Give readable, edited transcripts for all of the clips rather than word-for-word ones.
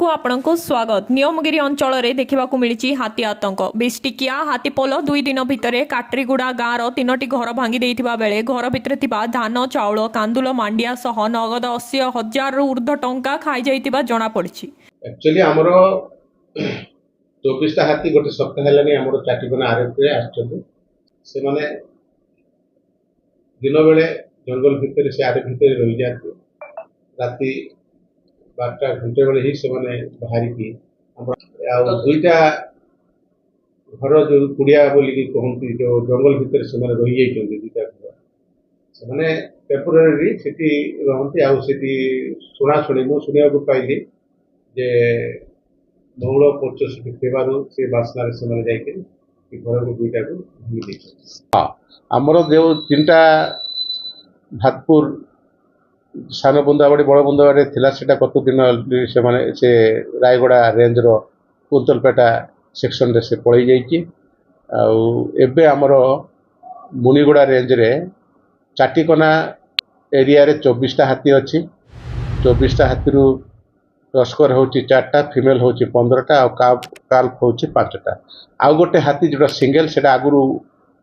आपणको स्वागत। नियमगिरी अंचल में देखा मिली हाथी आतंक। बेस्टिकिया हाथीपोल 2 दिन भितर काटरीगुड़ा गाँवर 3टी घर भांगी बेले घर भितर धान चाउल कांदुल मांडिया सह नगद 80,000 रु ऊर्ध्व टंका खाई जाइतिबा जना पड़छि। एक्चुअली हमरो 24टा हाथी गोटे सप्ताह हेलानी हमरो चाटीकोना आरएफ आछथि। से माने दिन बेले जंगल भितर से आरएफ भितर रही जाते राति 12टा घंटे बेले ही से माने बाहरी की दुईटा घर जो कुड़िया बोली की कहती जो जंगल भितर से माने रही जाइछन्ति दुईटा घर से माने टेम्पोरारी सिटी रहंती आ सिटी सुना सुनी मु सुनिया को पाइली जे मंगल पोच सिटी फेबारु से बासनारे से माने जाई के घर को दुईटा को भांगी देछ। हां हमरो जो तीनटा भातपुर सान बुंदाबाड़ी बड़ बुंदाबाड़ी थिला सेटा कत दिन से माने से रायगड़ा रेंज रो कुंतलपेटा सेक्शन रे से पळै जाईची आ एबे हमरो मुनिगुड़ा रेंज रे चाटीकोना एरिया रे 24टा हाथी अछि। 24टा हाथी रु टस्कर होची 4टा फीमेल होची 15टा और काल्फ होची 5टा। आ गोटे हाथी जोटा सिंगल सेटा आगुरु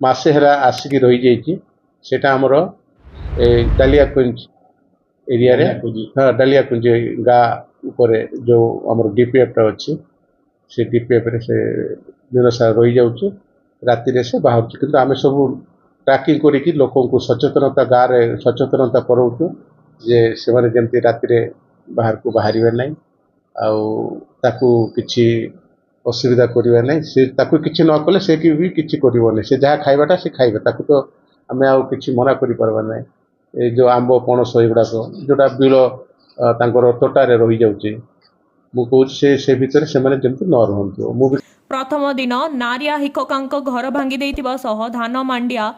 मासे हेरा आसिकी रही जाईची सेटा हमरो डालिया कुंज एरिया रे हाँ डालिया कुंज गा ऊपर जो हमर डीपीएफ टा अछि से डीपीएफ रे से दिन सारा रही जाउची राति रे से बाहर किंतु आमे सब ट्रैकिंग करी कि लोकों को सचेतनता गाँव रे सचेतनता कराउछु जे से माने जेमति राति रे बाहर को बाहरिबे नै आउ ताकू किछि असुविधा करिवे नै से ताकू किछि न कले से कि भी किछि करिवो नै से जहा खाइबाटा से खाइबे ताकू तो आमे आउ किछि मना करि परबा नै। ए जो आंबो पणस एगुड़ा जोटा बिल तांकर तोटारे रही जाउची मु कहू से भितर से माने जेमति न रहंतु। मु प्रथम दिन नारिया हिककांक घर भांगी देइतिबा सह धान मांडिया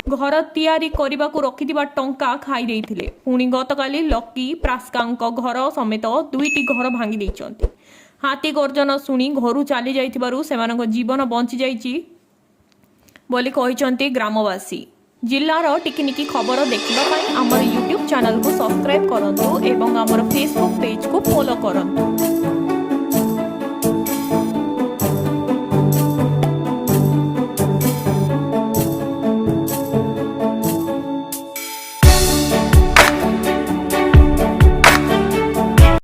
घर तैयारी करने को रखिथिबा टंका खाई देइथिले। पुणी गतकाली लकी प्रास्कांक घर समेत 2टी घर भांगी देइचंती। हाथी गर्जन शुणी घर चली जाइथिबारु सेमानक जीवन बंची जाइची बोली कहिचंती ग्रामवासी। जिल्लार टिकिनिकी खबर देखिबा पई हमर यूट्यूब चैनल को सब्सक्राइब करंतु एवं हमर फेसबुक पेज को फॉलो करंतु।